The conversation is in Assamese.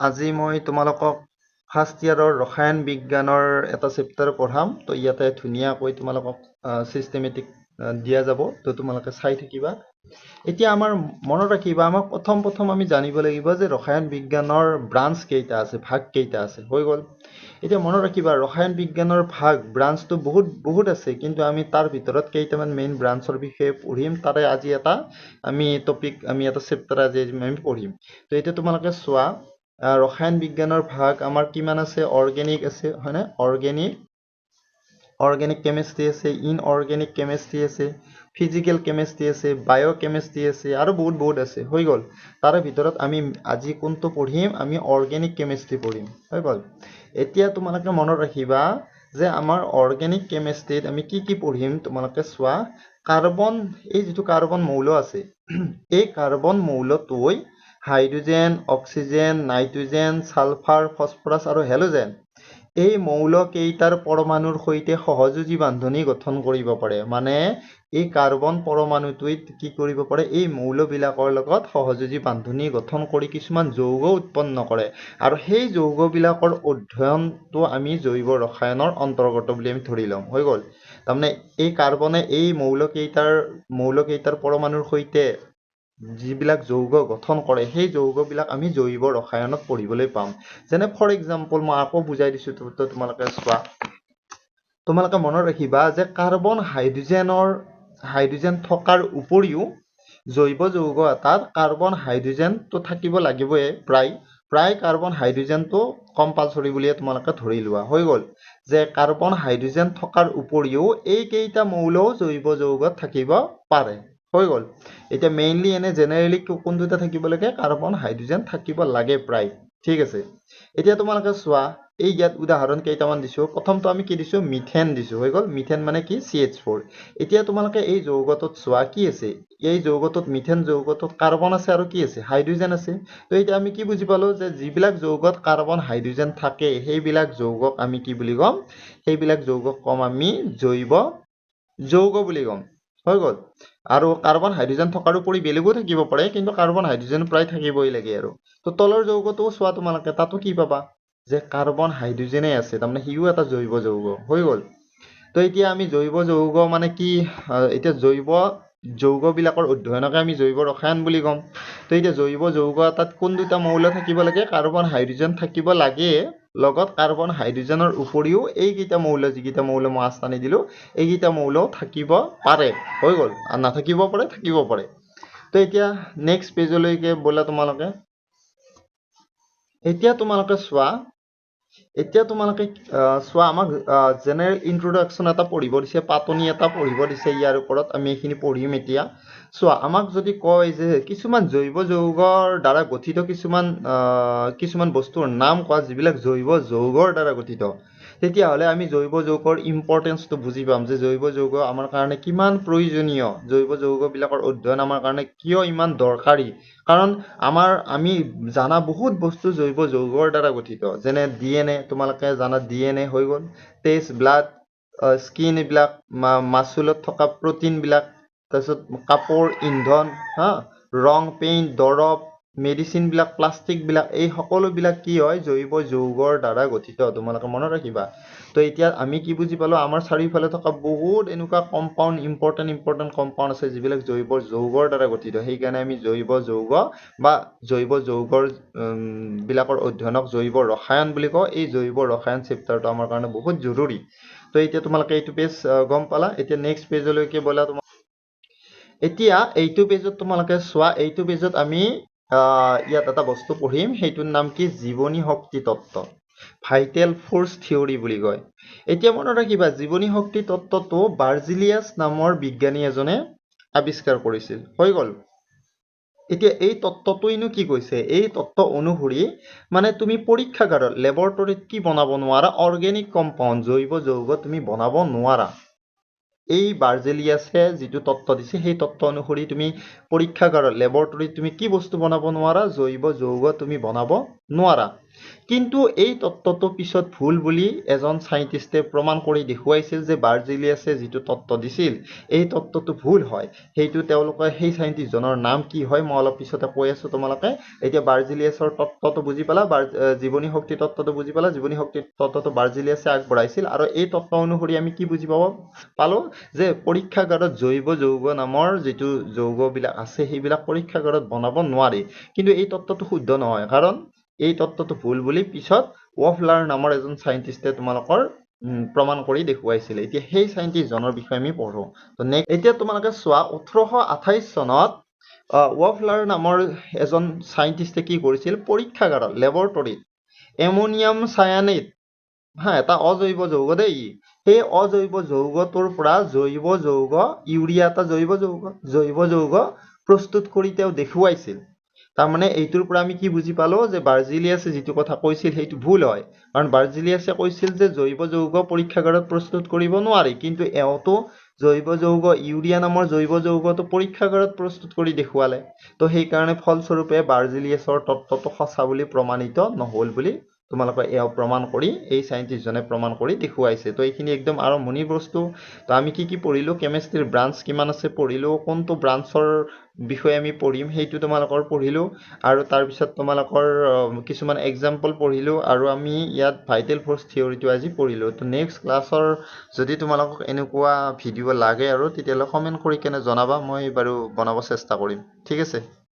আজি মই তোমালোকক ফাৰ্ষ্ট ইয়াৰৰ ৰসায়ন বিজ্ঞানৰ এটা চেপ্টাৰ পঢ়াম। তো ইয়াতে ধুনীয়াকৈ তোমালোকক চিষ্টেমেটিক দিয়া যাব, তো তোমালোকে চাই থাকিবা। এতিয়া আমাৰ মনত ৰাখিবা, আমাক প্ৰথম আমি জানিব লাগিব যে ৰসায়ন বিজ্ঞানৰ ব্ৰাঞ্চ কেইটা আছে, ভাগ কেইটা আছে। হৈ গ'ল। এতিয়া মনত ৰাখিবা, ৰসায়ন বিজ্ঞানৰ ভাগ ব্ৰাঞ্চটো বহুত আছে, কিন্তু আমি তাৰ ভিতৰত কেইটামান মেইন ব্ৰাঞ্চৰ বিষয়ে পঢ়িম। তাৰে আজি এটা আমি এটা চেপ্টাৰ আজি আমি পঢ়িম। তো এতিয়া তোমালোকে চোৱা, ৰসায়ন বিজ্ঞানৰ ভাগ আমাৰ কিমান আছে? অৰ্গেনিক আছে, হয়নে? অৰ্গেনিক কেমিষ্ট্ৰি আছে, ইনঅৰ্গেনিক কেমিষ্ট্ৰি আছে, ফিজিকেল কেমিষ্ট্ৰি আছে, বায়' কেমিষ্ট্ৰি আছে, আৰু বহুত আছে। হৈ গ'ল। তাৰে ভিতৰত আমি আজি কোনটো পঢ়িম? আমি অৰ্গেনিক কেমিষ্ট্ৰি পঢ়িম। হৈ গ'ল। এতিয়া তোমালোকে মনত ৰাখিবা যে আমাৰ অৰ্গেনিক কেমিষ্ট্ৰিত আমি কি পঢ়িম? তোমালোকে চোৱা, কাৰ্বন, এই যিটো কাৰ্বন মৌল আছে, এই কাৰ্বন মৌলটোই hydrogen, oxygen, nitrogen, sulphur, phosphorus আৰু হেলোজেন এই মৌল কেইটাৰ পৰমাণুৰ সৈতে সহযোজী বান্ধনি গঠন কৰিব পাৰে। মানে এই কাৰ্বন পৰমাণুটোৱে কি কৰিব পাৰে? এই মৌলবিলাকৰ লগত সহযোজী বান্ধনি গঠন কৰি কিছুমান যৌগ উৎপন্ন কৰে, আৰু সেই যৌগবিলাকৰ অধ্যয়নটো আমি জৈৱ ৰসায়নৰ অন্তৰ্গত বুলি আমি ধৰি ল'ম। হৈ গ'ল। তাৰমানে এই কাৰ্বনে এই মৌলকেইটাৰ পৰমাণুৰ সৈতে যিবিলাক যৌগ গঠন কৰে, সেই যৌগবিলাক আমি জৈৱ ৰসায়নত পঢ়িবলৈ পাম। যেনে ফৰ এক্সাম্পল, মই আকৌ বুজাই দিছো, তোমালোকে চোৱা। তোমালোকে মনত ৰাখিবা যে কাৰ্বন হাইড্ৰোজেন থকাৰ উপৰিও জৈৱ যৌগ এটাত কাৰ্বন হাইড্ৰোজেনটো থাকিব লাগিবই। প্ৰায় কাৰ্বন হাইড্ৰোজেনটো কম্পালচৰি বুলিয়ে তোমালোকে ধৰি লোৱা। হৈ গ'ল যে কাৰ্বন হাইড্ৰোজেন থকাৰ উপৰিও এইকেইটা মৌলও জৈৱ যৌগত থাকিব পাৰে। হৈ গ'ল। এতিয়া মেইনলি জেনেৰেলি কোনটোতে থাকিব লাগে? কাৰ্বন হাইড্ৰোজেন থাকিব লাগে প্ৰায়। ঠিক আছে। এতিয়া তোমালোকে চোৱা, এই ইয়াত উদাহৰণ কেইটামান দিছো। প্ৰথমটো আমি কি দিছো? মিথেন দিছো। হৈ গ'ল। মিথেন মানে কি? CH4। এতিয়া তোমালোকে এই যৌগটোত চোৱা, কি আছে? এই যৌগটোত, মিথেন যৌগটোত কাৰ্বন আছে আৰু কি আছে? হাইড্ৰোজেন আছে। তো এতিয়া আমি কি বুজি পালো? যে যিবিলাক যৌগত কাৰ্বন হাইড্ৰোজেন থাকে, সেইবিলাক যৌগক আমি কি বুলি ক'ম? সেইবিলাক যৌগক ক'ম আমি জৈৱ যৌগ বুলি ক'ম। হৈ গ'ল। আৰু কাৰ্বন হাইড্ৰোজেন থকাৰ উপৰি বেলেগো থাকিব পাৰে, কিন্তু কাৰ্বন হাইড্ৰোজেন প্ৰায় থাকিবই লাগে আৰু। তো তলৰ যৌগটোও চোৱা তোমালোকে, তাতো কি পাবা? যে কাৰ্বন হাইড্ৰোজেনে আছে, তাৰমানে সিও এটা জৈৱ যৌগ। হৈ গ'ল। তো এতিয়া আমি জৈৱ যৌগ মানে কি? এতিয়া জৈৱ যৌগবিলাকৰ অধ্যয়নকে আমি জৈৱ ৰসায়ন বুলি ক'ম। তো এতিয়া জৈৱ যৌগ এটাত কোন দুটা মৌল থাকিব লাগে? কাৰ্বন হাইড্ৰোজেন থাকিব লাগে। লগত কাৰ্বন হাইড্ৰোজেনৰ উপৰিও এইকেইটা মৌল, যিকেইটা মৌল মই আস্থানি দিলো, এইকেইটা মৌলও থাকিব পাৰে। হৈ গ'ল। আৰু নাথাকিব পাৰে, থাকিব পাৰে। তো এতিয়া নেক্সট পেজলৈকে ব'লা তোমালোকে। এতিয়া তোমালোকে চোৱা, আমাক জেনেৰেল ইন্ট্ৰডাকশ্যন এটা পঢ়িব দিছে, পাতনি এটা পঢ়িব দিছে। ইয়াৰ ওপৰত আমি এইখিনি পঢ়িম এতিয়া। চোৱা, আমাক যদি কয় যে কিছুমান জৈৱ যৌগৰ দ্বাৰা গঠিত কিছুমান বস্তুৰ নাম কোৱা, যিবিলাক জৈৱ যৌগৰ দ্বাৰা গঠিত, তেতিয়াহ'লে আমি জৈৱ যৌগৰ ইম্পৰ্টেঞ্চটো বুজি পাম, যে জৈৱ যৌগ আমাৰ কাৰণে কিমান প্ৰয়োজনীয়, জৈৱ যৌগবিলাকৰ অধ্যয়ন আমাৰ কাৰণে কিয় ইমান দৰকাৰী। কাৰণ আমি জানা বহুত বস্তু জৈৱ যৌগৰ দ্বাৰা গঠিত। যেনে DNA, তোমালোকে জানা DNA। হৈ গ'ল। তেজ, ব্লাড, স্কিন, এইবিলাক মাচুলত থকা প্ৰটিনবিলাক, তাৰপিছত কাপোৰ, ইন্ধন, ৰং, পেইণ্ট, দৰৱ, মেডিচিনবিলাক, প্লাষ্টিকবিলাক, এই সকলোবিলাক কি হয়? জৈৱ যৌগৰ দ্বাৰা গঠিত। তোমালোকে মনত ৰাখিবা। তো এতিয়া আমি কি বুজি পালো? আমাৰ চাৰিওফালে থকা বহুত এনেকুৱা কম্পাউণ্ড, ইম্পৰ্টেণ্ট কম্পাউণ্ড আছে, যিবিলাক জৈৱ যৌগৰ দ্বাৰা গঠিত। সেইকাৰণে আমি জৈৱ যৌগ বা জৈৱ যৌগৰ বিলাকৰ অধ্যয়নক জৈৱ ৰসায়ন বুলি কওঁ। এই জৈৱ ৰসায়ন চেপ্টাৰটো আমাৰ কাৰণে বহুত জৰুৰী। তো এতিয়া তোমালোকে এইটো পেজ গম পালা। এতিয়া নেক্সট পেজলৈকে ব'লা। এতিয়া এইটো পেজত তোমালোকে চোৱা, এইটো পেজত আমি ইয়াত এটা বস্তু পঢ়িম, সেইটোৰ নাম কি? জীৱনী শক্তি তত্ত্ব, ভাইটেল ফ'ৰ্চ থিয়ৰী বুলি কয়। এতিয়া মনত ৰাখিবা, জীৱনী শক্তি তত্ত্বটো বাৰ্জিলিয়াছ নামৰ বিজ্ঞানী এজনে আৱিষ্কাৰ কৰিছিল। হৈ গ'ল। এতিয়া এই তত্ত্বটোইনো কি কৈছে? এই তত্ত্ব অনুসৰি মানে তুমি পৰীক্ষাগাৰত, লেবৰেটৰীত কি বনাব নোৱাৰা? অৰ্গেনিক কম্পাউণ্ড, জৈৱ যৌগ তুমি বনাব নোৱাৰা। এই বাৰ্জেলিয়াছে যিটো তত্ত্ব দিছে, সেই তত্ত্ব অনুসৰি তুমি পৰীক্ষাগাৰত, লেবৰেটৰীত তুমি কি বস্তু বনাব নোৱাৰা? জৈৱ যৌগ তুমি বনাব নোৱাৰা কিন্তু এই তত্ত্বটো পিছত ভুল বুলি এজন সাইন্টিষ্টে প্ৰমাণ কৰি দেখুৱাইছিল যে বাৰ্জিলিয়াছে যিটো তত্ত্ব দিছিল এই তত্ত্বটো ভুল হয় সেইটো তেওঁলোকে সেই সাইন্টিষ্টজনৰ নাম কি হয় মই অলপ পিছতে কৈ আছো তোমালোকে এতিয়া বাৰ্জিলিয়াছৰ তত্ত্বটো বুজি পালা জীৱনী শক্তি তত্ত্বটো বুজি পালা জীৱনী শক্তি তত্ত্বটো বাৰ্জিলিয়াছে আগবঢ়াইছিল আৰু এই তত্ত্ব অনুসৰি আমি কি বুজি পালো যে পৰীক্ষাগাৰত জৈৱ যৌগ নামৰ যিটো যৌগবিলাক আছে সেইবিলাক পৰীক্ষাগাৰত বনাব নোৱাৰি কিন্তু এই তত্ত্বটো শুদ্ধ নহয় কাৰণ এই তত্ত্বটো ভুল বুলি পিছত ৱফলাৰ নামৰ এজন সাইন্টিষ্টে তোমালোকৰ প্ৰমাণ কৰি দেখুৱাইছিল এতিয়া সেই সাইন্টিষ্টজনৰ বিষয়ে আমি পঢ়ো তো এতিয়া তোমালোকে চোৱা 1828 চনত ৱফলাৰ নামৰ এজন সাইন্টিষ্টে কি কৰিছিল পৰীক্ষাগাৰত লেবৰেটৰীত এমনিয়াম চায়ানেট এটা অজৈব যৌগ দেই সেই অজৈব যৌগটোৰ পৰা জৈৱ যৌগ ইউৰিয়া এটা জৈৱ যৌগ প্ৰস্তুত কৰি তেওঁ দেখুৱাইছিল তাৰমানে এইটোৰ পৰা আমি কি বুজি পালো যে বাৰ্জিলিয়াছে যিটো কথা কৈছিল সেইটো ভুল হয় কাৰণ বাৰ্জিলিয়াছে কৈছিল যে জৈৱ যৌগ পৰীক্ষাগাৰত প্ৰস্তুত কৰিব নোৱাৰি কিন্তু এওঁতো জৈৱ যৌগ ইউৰিয়া নামৰ জৈৱ যৌগটো পৰীক্ষাগাৰত প্ৰস্তুত কৰি দেখুৱালে তো সেইকাৰণে ফলস্বৰূপে বাৰ্জিলিয়াছৰ তত্ত্বটো সঁচা বুলি প্ৰমাণিত নহল বুলি তোমালোকে এও প্ৰমাণ কৰি এই সাইন্টিষ্টজনে প্ৰমাণ কৰি দেখুৱাইছে তো এইখিনি একদম আৰম্ভণিৰ বস্তু তো আমি কি পঢ়িলো কেমিষ্ট্ৰিৰ ব্ৰাঞ্চ কিমান আছে পঢ়িলো কোনটো ব্ৰাঞ্চৰ বিষয়ে আমি পঢ়িম সেইটো তোমালোকৰ পঢ়িলো আৰু তাৰ পিছত তোমালোকৰ কিছুমান এক্সাম্পল পঢ়িলো আৰু আমি ইয়াত ভাইটেল ফ'ৰ্চ থিয়ৰিটো আজি পঢ়িলো তো নেক্সট ক্লাছৰ যদি তোমালোকক এনেকুৱা ভিডিঅ' লাগে আৰু তেতিয়াহ'লে কমেন্ট কৰি কেনে জনাবা মই বাৰু বনাব চেষ্টা কৰিম ঠিক আছে